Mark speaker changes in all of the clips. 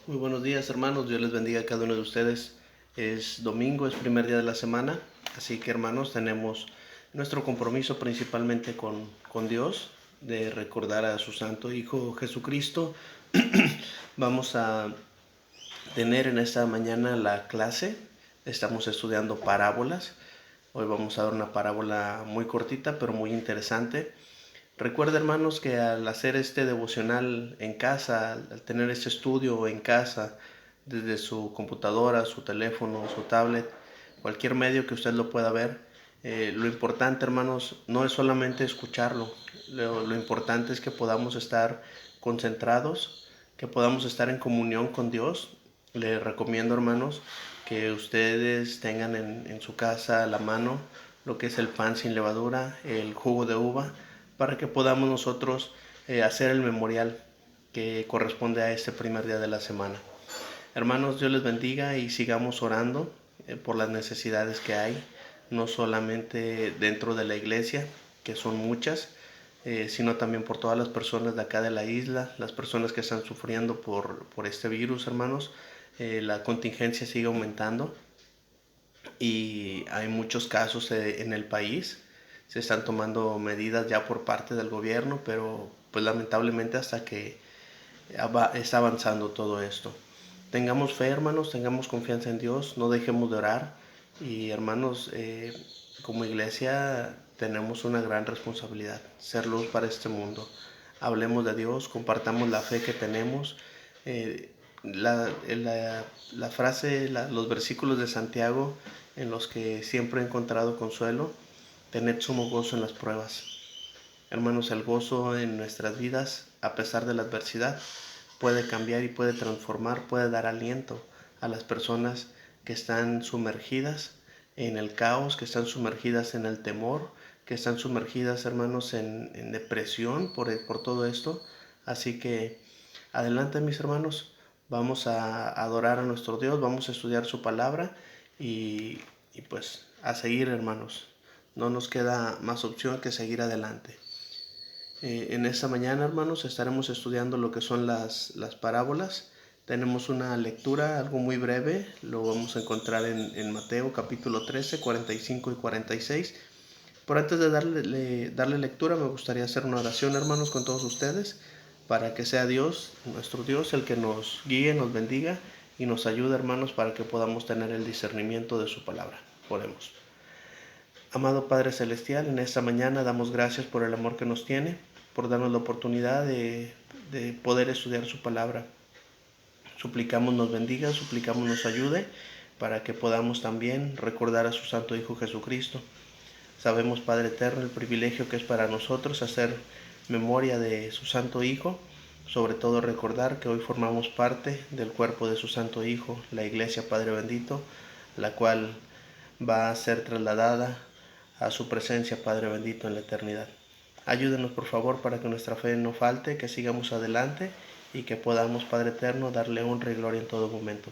Speaker 1: Muy buenos días, hermanos. Dios les bendiga a cada uno de ustedes. Es domingo, es primer día de la semana, así que, hermanos, tenemos nuestro compromiso principalmente con Dios, de recordar a su Santo Hijo Jesucristo. Vamos a tener en esta mañana la clase. Estamos estudiando parábolas. Hoy vamos a dar una parábola muy cortita, pero muy interesante. Recuerda, hermanos, que al hacer este devocional en casa, al tener este estudio en casa, desde su computadora, su teléfono, su tablet, cualquier medio que usted lo pueda ver, lo importante, hermanos, no es solamente escucharlo. Lo importante es que podamos estar concentrados, que podamos estar en comunión con Dios. Les recomiendo, hermanos, que ustedes tengan en su casa a la mano lo que es el pan sin levadura, el jugo de uva, para que podamos nosotros hacer el memorial que corresponde a este primer día de la semana. Hermanos, Dios les bendiga y sigamos orando por las necesidades que hay, no solamente dentro de la iglesia, que son muchas, sino también por todas las personas de acá de la isla, las personas que están sufriendo por este virus, hermanos. La contingencia sigue aumentando y hay muchos casos en el país. Se están tomando medidas ya por parte del gobierno, pero pues lamentablemente hasta que está avanzando todo esto. Tengamos fe, hermanos, tengamos confianza en Dios, no dejemos de orar. Y hermanos, como iglesia tenemos una gran responsabilidad, ser luz para este mundo. Hablemos de Dios, compartamos la fe que tenemos. Eh, la frase, los versículos de Santiago en los que siempre he encontrado consuelo: tened sumo gozo en las pruebas. Hermanos, el gozo en nuestras vidas, a pesar de la adversidad, puede cambiar y puede transformar, puede dar aliento a las personas que están sumergidas en el caos, que están sumergidas en el temor, que están sumergidas, hermanos, en depresión por todo esto. Así que adelante, mis hermanos, vamos a adorar a nuestro Dios, vamos a estudiar su palabra y pues a seguir, hermanos. No nos queda más opción que seguir adelante. En esta mañana, hermanos, estaremos estudiando lo que son las parábolas. Tenemos una lectura algo muy breve, lo vamos a encontrar en Mateo capítulo 13, 45 y 46. Pero antes de darle lectura, me gustaría hacer una oración, hermanos, con todos ustedes, para que sea Dios, nuestro Dios, el que nos guíe, nos bendiga y nos ayude, hermanos, para que podamos tener el discernimiento de su palabra. Oremos. Amado Padre Celestial, en esta mañana damos gracias por el amor que nos tiene, por darnos la oportunidad de poder estudiar su palabra. Suplicamos nos bendiga, suplicamos nos ayude para que podamos también recordar a su Santo Hijo Jesucristo. Sabemos, Padre Eterno, el privilegio que es para nosotros hacer memoria de su Santo Hijo, sobre todo recordar que hoy formamos parte del cuerpo de su Santo Hijo, la Iglesia, Padre bendito, la cual va a ser trasladada a su presencia, Padre bendito, en la eternidad. Ayúdenos, por favor, para que nuestra fe no falte, que sigamos adelante y que podamos, Padre eterno, darle honra y gloria en todo momento.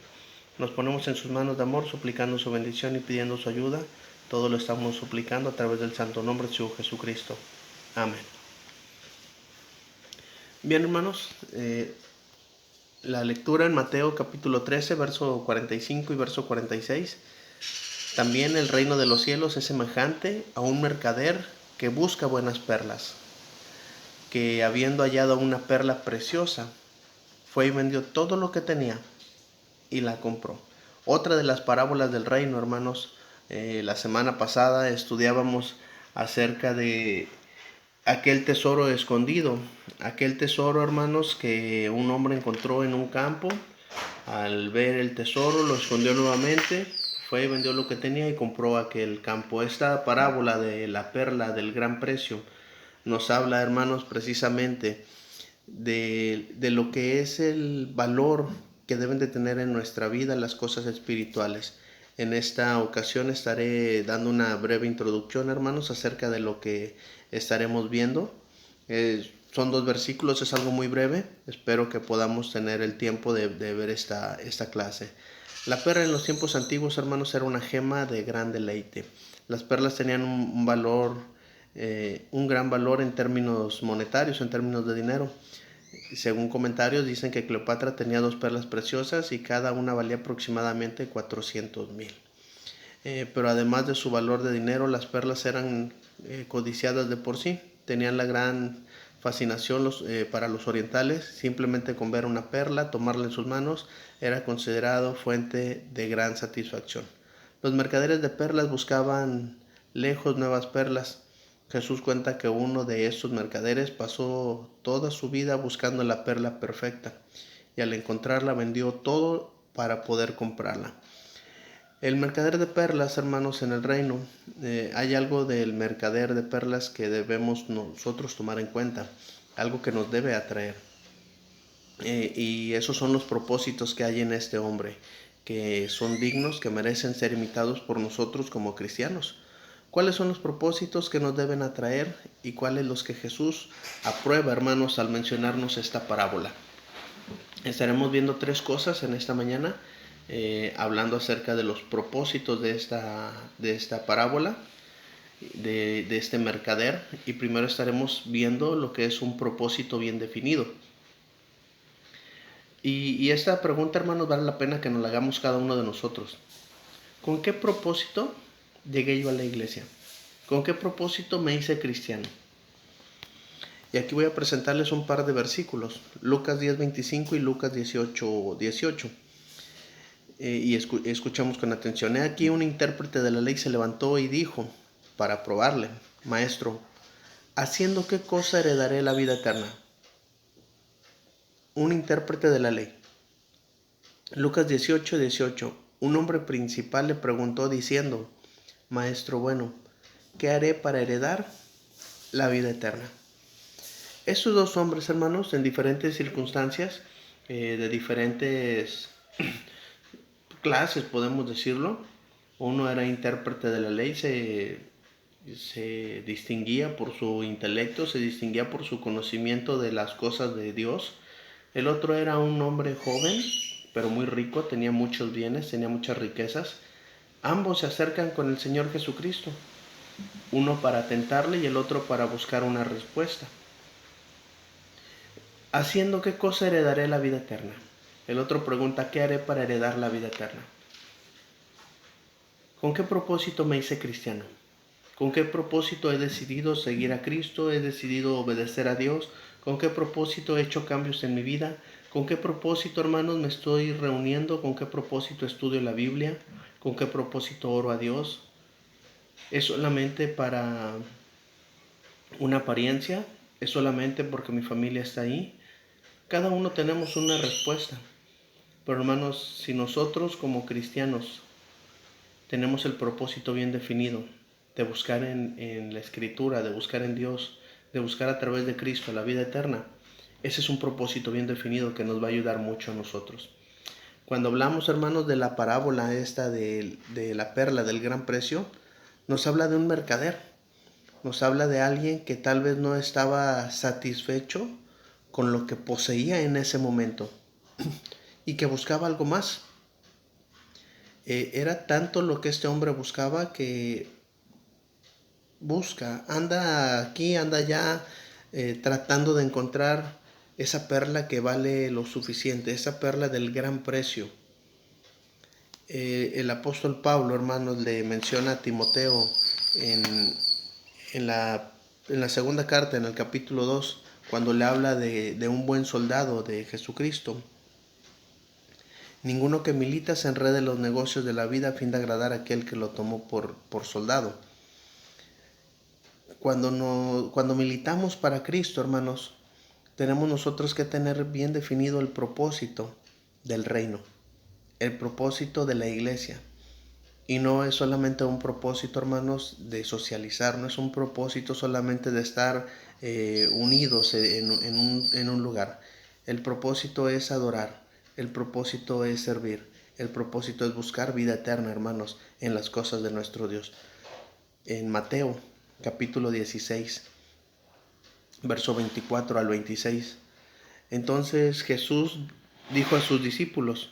Speaker 1: Nos ponemos en sus manos de amor, suplicando su bendición y pidiendo su ayuda. Todo lo estamos suplicando a través del santo nombre de su Jesucristo. Amén. Bien, hermanos, la lectura en Mateo capítulo 13, verso 45 y verso 46. También el reino de los cielos es semejante a un mercader que busca buenas perlas, que habiendo hallado una perla preciosa, fue y vendió todo lo que tenía y la compró. Otra de las parábolas del reino, hermanos, la semana pasada estudiábamos acerca de aquel tesoro escondido, aquel tesoro, hermanos, que un hombre encontró en un campo. Al ver el tesoro lo escondió nuevamente, fue y vendió lo que tenía y compró aquel campo. Esta parábola de la perla del gran precio nos habla, hermanos, precisamente de lo que es el valor que deben de tener en nuestra vida las cosas espirituales. En esta ocasión estaré dando una breve introducción, hermanos, acerca de lo que estaremos viendo. Son 2 versículos, es algo muy breve. Espero que podamos tener el tiempo de ver esta clase. La perla en los tiempos antiguos, hermanos, era una gema de gran deleite. Las perlas tenían un valor, un gran valor en términos monetarios, en términos de dinero. según comentarios dicen que Cleopatra tenía 2 perlas preciosas y cada una valía aproximadamente 400,000. Pero además de su valor de dinero, las perlas eran codiciadas de por sí. Tenían la gran fascinación para los orientales. Simplemente con ver una perla, tomarla en sus manos, era considerado fuente de gran satisfacción. Los mercaderes de perlas buscaban lejos nuevas perlas. Jesús cuenta que uno de estos mercaderes pasó toda su vida buscando la perla perfecta y al encontrarla vendió todo para poder comprarla. El mercader de perlas, hermanos, en el reino, hay algo del mercader de perlas que debemos nosotros tomar en cuenta, algo que nos debe atraer. Y esos son los propósitos que hay en este hombre, que son dignos, que merecen ser imitados por nosotros como cristianos. ¿Cuáles son los propósitos que nos deben atraer y cuáles los que Jesús aprueba, hermanos, al mencionarnos esta parábola? Estaremos viendo 3 cosas en esta mañana, hablando acerca de los propósitos de esta parábola, de este mercader. Y primero estaremos viendo lo que es un propósito bien definido. Y esta pregunta, hermanos, vale la pena que nos la hagamos cada uno de nosotros. ¿Con qué propósito llegué yo a la iglesia? ¿Con qué propósito me hice cristiano? Y aquí voy a presentarles un par de versículos, Lucas 10:25 y Lucas 18:18. Y escuchamos con atención. He aquí un intérprete de la ley se levantó y dijo, para probarle: Maestro, ¿haciendo qué cosa heredaré la vida eterna? Un intérprete de la ley. Lucas 18:18. Un hombre principal le preguntó diciendo: Maestro bueno, ¿qué haré para heredar la vida eterna? Estos 2 hombres, hermanos, en diferentes circunstancias, de diferentes clases, podemos decirlo. Uno era intérprete de la ley, se distinguía por su intelecto, se distinguía por su conocimiento de las cosas de Dios. El otro era un hombre joven, pero muy rico, tenía muchos bienes, tenía muchas riquezas. Ambos se acercan con el Señor Jesucristo, uno para tentarle y el otro para buscar una respuesta. ¿Haciendo qué cosa heredaré la vida eterna? El otro pregunta: ¿qué haré para heredar la vida eterna? ¿Con qué propósito me hice cristiano? ¿Con qué propósito he decidido seguir a Cristo? ¿He decidido obedecer a Dios? ¿Con qué propósito he hecho cambios en mi vida? ¿Con qué propósito, hermanos, me estoy reuniendo? ¿Con qué propósito estudio la Biblia? ¿Con qué propósito oro a Dios? ¿Es solamente para una apariencia? ¿Es solamente porque mi familia está ahí? Cada uno tenemos una respuesta. Pero, hermanos, si nosotros como cristianos tenemos el propósito bien definido de buscar en la Escritura, de buscar en Dios, de buscar a través de Cristo la vida eterna, ese es un propósito bien definido que nos va a ayudar mucho a nosotros. Cuando hablamos, hermanos, de la parábola esta de la perla del gran precio, nos habla de un mercader, nos habla de alguien que tal vez no estaba satisfecho con lo que poseía en ese momento y que buscaba algo más. Era tanto lo que este hombre buscaba que anda aquí, anda allá, tratando de encontrar esa perla que vale lo suficiente, esa perla del gran precio. El apóstol Pablo, hermanos, le menciona a Timoteo en la segunda carta, en el capítulo 2, cuando le habla de un buen soldado de Jesucristo. Ninguno que milita se enrede en los negocios de la vida a fin de agradar a aquel que lo tomó por soldado. Cuando militamos para Cristo, hermanos, tenemos nosotros que tener bien definido el propósito del reino, el propósito de la iglesia. Y no es solamente un propósito, hermanos, de socializar, no es un propósito solamente de estar unidos en un lugar. El propósito es adorar, el propósito es servir, el propósito es buscar vida eterna, hermanos, en las cosas de nuestro Dios. En Mateo, capítulo 16, verso 24 al 26. Entonces Jesús dijo a sus discípulos: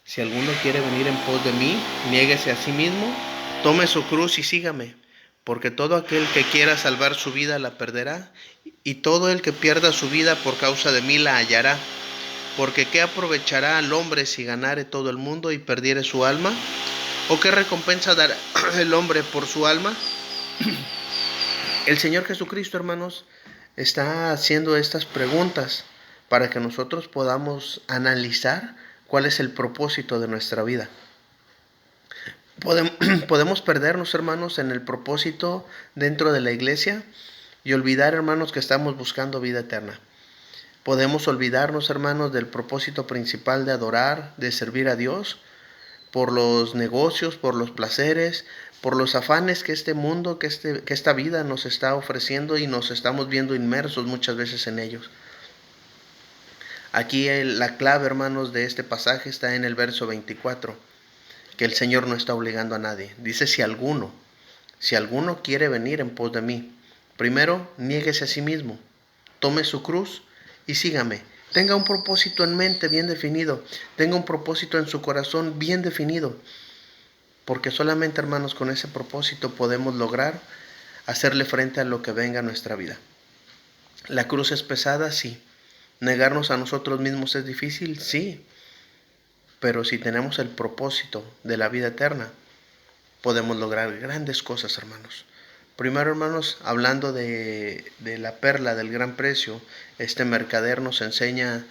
Speaker 1: si alguno quiere venir en pos de mí, niéguese a sí mismo, tome su cruz y sígame. porque todo aquel que quiera salvar su vida la perderá, y todo el que pierda su vida por causa de mí la hallará. Porque ¿qué aprovechará al hombre si ganare todo el mundo y perdiere su alma? ¿O qué recompensa dará el hombre por su alma? El Señor Jesucristo, hermanos, está haciendo estas preguntas para que nosotros podamos analizar cuál es el propósito de nuestra vida. Podemos perdernos, hermanos, en el propósito dentro de la iglesia y olvidar, hermanos, que estamos buscando vida eterna. Podemos olvidarnos, hermanos, del propósito principal de adorar, de servir a Dios, por los negocios, por los placeres, por los afanes que este mundo, que esta vida nos está ofreciendo y nos estamos viendo inmersos muchas veces en ellos. Aquí la clave, hermanos, de este pasaje está en el verso 24, que el Señor no está obligando a nadie. Dice, si alguno quiere venir en pos de mí, primero niéguese a sí mismo, tome su cruz y sígame. Tenga un propósito en mente bien definido. Tenga un propósito en su corazón bien definido. Porque solamente, hermanos, con ese propósito podemos lograr hacerle frente a lo que venga a nuestra vida. La cruz es pesada, sí. Negarnos a nosotros mismos es difícil, sí. Pero si tenemos el propósito de la vida eterna, podemos lograr grandes cosas, hermanos. Primero, hermanos, hablando de la perla del gran precio, este mercader nos enseña,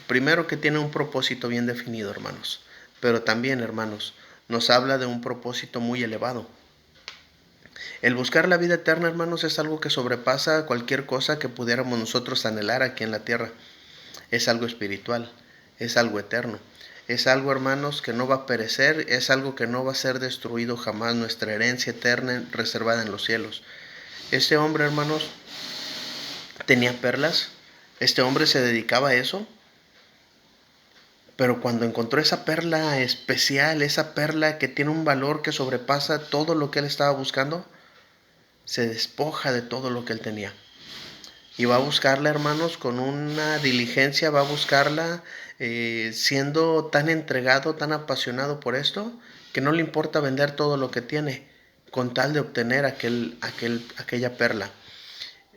Speaker 1: primero, que tiene un propósito bien definido, hermanos. Pero también, hermanos, nos habla de un propósito muy elevado. El buscar la vida eterna, hermanos, es algo que sobrepasa cualquier cosa que pudiéramos nosotros anhelar aquí en la tierra. Es algo espiritual, es algo eterno. Es algo, hermanos, que no va a perecer, es algo que no va a ser destruido jamás, nuestra herencia eterna reservada en los cielos. Este hombre, hermanos, tenía perlas, este hombre se dedicaba a eso, pero cuando encontró esa perla especial, esa perla que tiene un valor que sobrepasa todo lo que él estaba buscando, se despoja de todo lo que él tenía. Y va a buscarla, hermanos, con una diligencia, va a buscarla siendo tan entregado, tan apasionado por esto, que no le importa vender todo lo que tiene, con tal de obtener aquella perla.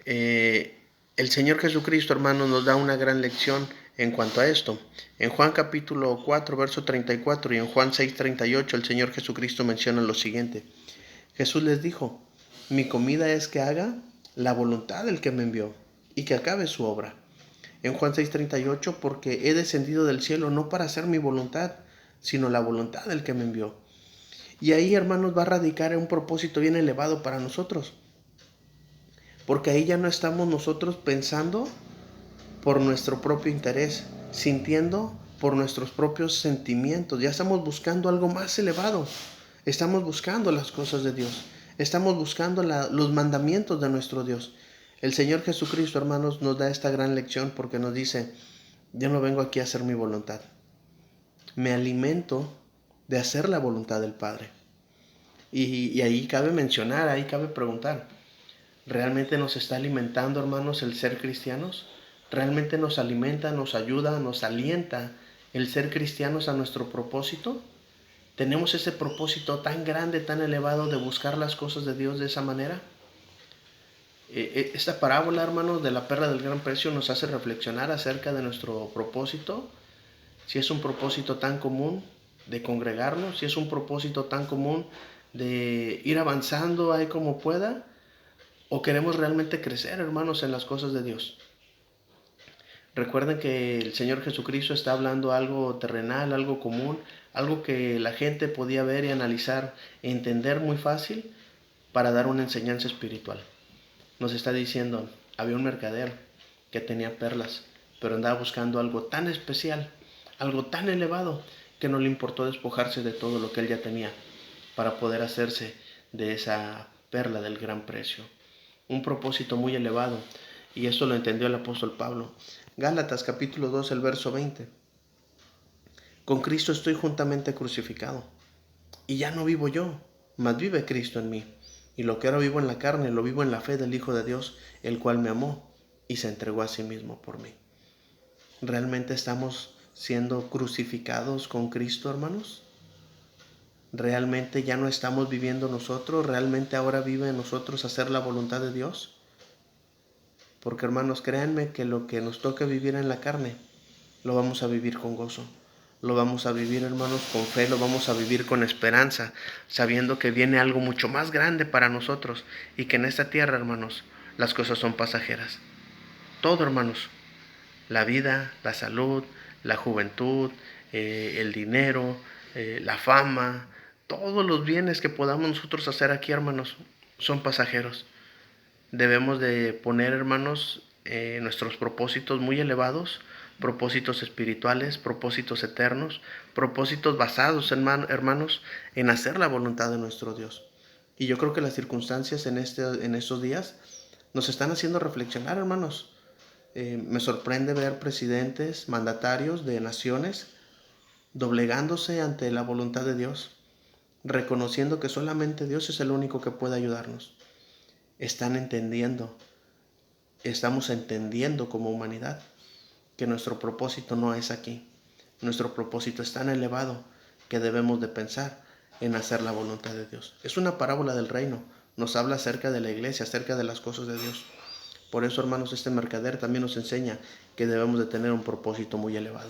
Speaker 1: El Señor Jesucristo, hermanos, nos da una gran lección en cuanto a esto. En Juan capítulo 4, verso 34 y en Juan 6, 38, el Señor Jesucristo menciona lo siguiente. Jesús les dijo, mi comida es que haga la voluntad del que me envió y que acabe su obra. En Juan 6:38, porque he descendido del cielo no para hacer mi voluntad, sino la voluntad del que me envió. Y ahí, hermanos, va a radicar un propósito bien elevado para nosotros. Porque ahí ya no estamos nosotros pensando por nuestro propio interés, sintiendo por nuestros propios sentimientos. Ya estamos buscando algo más elevado. Estamos buscando las cosas de Dios. Estamos buscando los mandamientos de nuestro Dios. El Señor Jesucristo, hermanos, nos da esta gran lección porque nos dice, yo no vengo aquí a hacer mi voluntad. Me alimento de hacer la voluntad del Padre. Y ahí cabe mencionar, ahí cabe preguntar, ¿realmente nos está alimentando, hermanos, el ser cristianos? ¿Realmente nos alimenta, nos ayuda, nos alienta el ser cristianos a nuestro propósito? ¿Tenemos ese propósito tan grande, tan elevado de buscar las cosas de Dios de esa manera? Esta parábola, hermanos, de la perla del gran precio nos hace reflexionar acerca de nuestro propósito. Si es un propósito tan común de congregarnos, si es un propósito tan común de ir avanzando ahí como pueda, o queremos realmente crecer, hermanos, en las cosas de Dios. Recuerden que el Señor Jesucristo está hablando algo terrenal, algo común, algo que la gente podía ver y analizar e entender muy fácil para dar una enseñanza espiritual. Nos está diciendo, había un mercader que tenía perlas, pero andaba buscando algo tan especial, algo tan elevado, que no le importó despojarse de todo lo que él ya tenía para poder hacerse de esa perla del gran precio. Un propósito muy elevado, y esto lo entendió el apóstol Pablo. Gálatas capítulo 2, el verso 20. Con Cristo estoy juntamente crucificado, y ya no vivo yo, mas vive Cristo en mí. Y lo que ahora vivo en la carne, lo vivo en la fe del Hijo de Dios, el cual me amó y se entregó a sí mismo por mí. ¿Realmente estamos siendo crucificados con Cristo, hermanos? ¿Realmente ya no estamos viviendo nosotros? ¿Realmente ahora vive en nosotros hacer la voluntad de Dios? Porque hermanos, créanme que lo que nos toque vivir en la carne, lo vamos a vivir con gozo. Lo vamos a vivir, hermanos, con fe, lo vamos a vivir con esperanza, sabiendo que viene algo mucho más grande para nosotros y que en esta tierra, hermanos, las cosas son pasajeras. Todo, hermanos, la vida, la salud, la juventud, el dinero, la fama, todos los bienes que podamos nosotros hacer aquí, hermanos, son pasajeros. Debemos de poner, hermanos, nuestros propósitos muy elevados, propósitos espirituales, propósitos eternos, propósitos basados, hermanos, en hacer la voluntad de nuestro Dios. Y yo creo que las circunstancias en estos días nos están haciendo reflexionar, hermanos. Me sorprende ver presidentes, mandatarios de naciones doblegándose ante la voluntad de Dios, reconociendo que solamente Dios es el único que puede ayudarnos. Estamos entendiendo como humanidad que nuestro propósito no es aquí. Nuestro propósito es tan elevado que debemos de pensar en hacer la voluntad de Dios. Es una parábola del reino, nos habla acerca de la iglesia, acerca de las cosas de Dios. Por eso, hermanos, este mercader también nos enseña que debemos de tener un propósito muy elevado.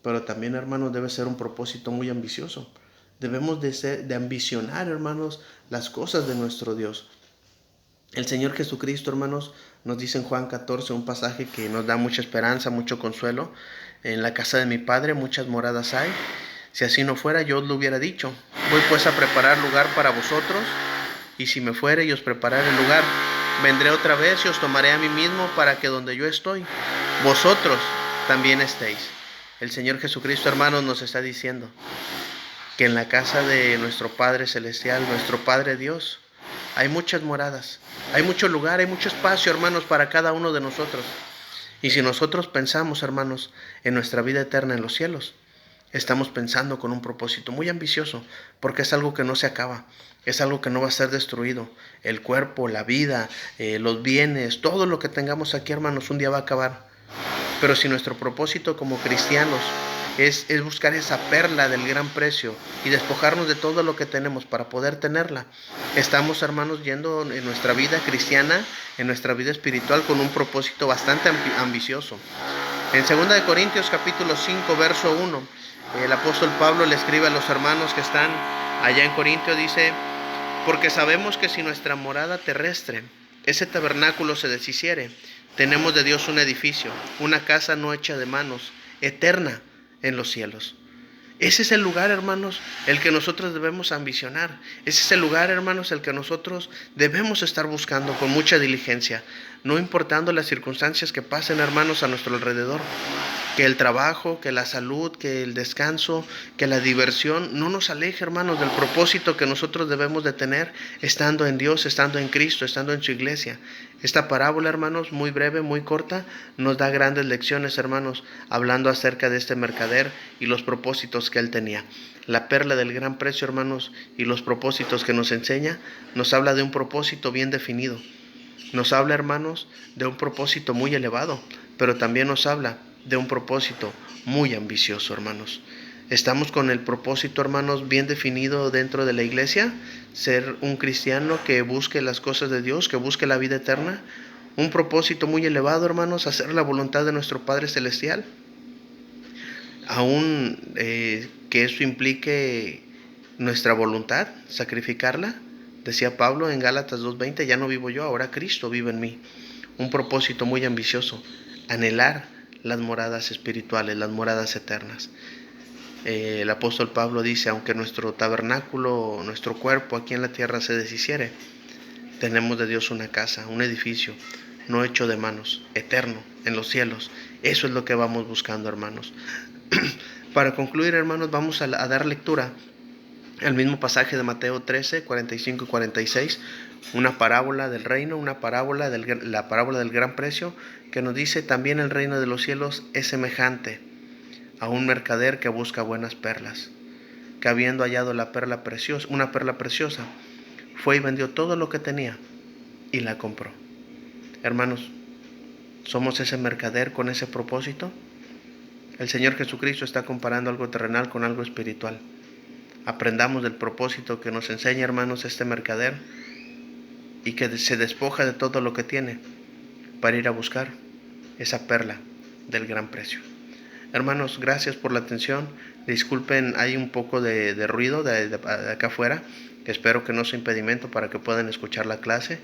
Speaker 1: Pero también, hermanos, debe ser un propósito muy ambicioso. Debemos de ambicionar, hermanos, las cosas de nuestro Dios. El Señor Jesucristo, hermanos, nos dice en Juan 14 un pasaje que nos da mucha esperanza, mucho consuelo. En la casa de mi Padre muchas moradas hay. Si así no fuera, yo os lo hubiera dicho. Voy pues a preparar lugar para vosotros, y si me fuere y os prepararé el lugar, vendré otra vez y os tomaré a mí mismo, para que donde yo estoy, vosotros también estéis. El Señor Jesucristo, hermanos, nos está diciendo que en la casa de nuestro Padre Celestial, nuestro Padre Dios, hay muchas moradas, hay mucho lugar, hay mucho espacio, hermanos, para cada uno de nosotros. Y si nosotros pensamos, hermanos, en nuestra vida eterna en los cielos, estamos pensando con un propósito muy ambicioso, porque es algo que no se acaba, es algo que no va a ser destruido. El cuerpo, la vida, los bienes, todo lo que tengamos aquí, hermanos, un día va a acabar. Pero si nuestro propósito como cristianos es buscar esa perla del gran precio y despojarnos de todo lo que tenemos para poder tenerla, estamos, hermanos, yendo en nuestra vida cristiana, en nuestra vida espiritual, con un propósito bastante ambicioso. En 2 Corintios capítulo 5, verso 1, el apóstol Pablo le escribe a los hermanos que están allá en Corintio, dice: porque sabemos que si nuestra morada terrestre, ese tabernáculo, se deshiciere, tenemos de Dios un edificio, una casa no hecha de manos, eterna en los cielos. Ese es el lugar, hermanos, el que nosotros debemos ambicionar. Ese es el lugar, hermanos, el que nosotros debemos estar buscando con mucha diligencia, no importando las circunstancias que pasen, hermanos, a nuestro alrededor. Que el trabajo, que la salud, que el descanso, que la diversión no nos aleje, hermanos, del propósito que nosotros debemos de tener estando en Dios, estando en Cristo, estando en su iglesia. Esta parábola, hermanos, muy breve, muy corta, nos da grandes lecciones, hermanos, hablando acerca de este mercader y los propósitos que él tenía. La perla del gran precio, hermanos, y los propósitos que nos enseña, nos habla de un propósito bien definido. Nos habla, hermanos, de un propósito muy elevado, pero también nos habla de un propósito muy ambicioso, hermanos. Estamos con el propósito, hermanos, bien definido dentro de la iglesia: ser un cristiano que busque las cosas de Dios, que busque la vida eterna. Un propósito muy elevado, hermanos: hacer la voluntad de nuestro Padre Celestial. Aún que eso implique nuestra voluntad, sacrificarla. Decía Pablo en Gálatas 2:20: ya no vivo yo, ahora Cristo vive en mí. Un propósito muy ambicioso: anhelar las moradas espirituales, las moradas eternas. El apóstol Pablo dice: aunque nuestro tabernáculo, nuestro cuerpo aquí en la tierra se deshiciere, tenemos de Dios una casa, un edificio no hecho de manos, eterno, en los cielos. Eso es lo que vamos buscando, hermanos. Para concluir, hermanos, vamos a dar lectura al mismo pasaje de Mateo 13, 45 y 46, una parábola del reino, la parábola del gran precio, que nos dice: también el reino de los cielos es semejante a un mercader que busca buenas perlas, que habiendo hallado una perla preciosa, fue y vendió todo lo que tenía y la compró. Hermanos, ¿somos ese mercader con ese propósito? El Señor Jesucristo está comparando algo terrenal con algo espiritual. aprendamos del propósito que nos enseña, hermanos, este mercader, y que se despoja de todo lo que tiene para ir a buscar esa perla del gran precio. Hermanos, gracias por la atención. Disculpen, hay un poco de ruido de acá afuera, que espero que no sea impedimento para que puedan escuchar la clase.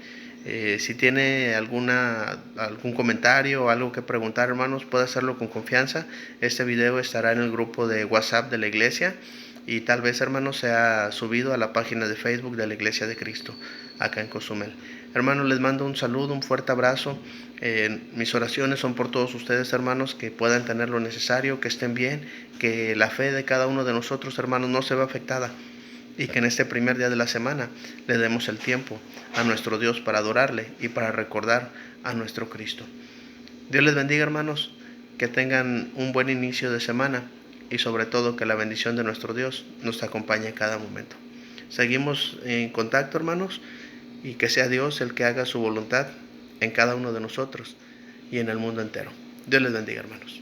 Speaker 1: Si tiene algún comentario o algo que preguntar, hermanos, puede hacerlo con confianza. Este video estará en el grupo de WhatsApp de la iglesia y tal vez, hermanos, sea subido a la página de Facebook de la Iglesia de Cristo, acá en Cozumel. Hermanos, les mando un saludo, un fuerte abrazo. Mis oraciones son por todos ustedes, hermanos, que puedan tener lo necesario, que estén bien, que la fe de cada uno de nosotros, hermanos, no se vea afectada, y que en este primer día de la semana le demos el tiempo a nuestro Dios para adorarle y para recordar a nuestro Cristo. Dios les bendiga, hermanos, que tengan un buen inicio de semana y sobre todo que la bendición de nuestro Dios nos acompañe en cada momento. Seguimos en contacto, hermanos, y que sea Dios el que haga su voluntad en cada uno de nosotros y en el mundo entero. Dios les bendiga, hermanos.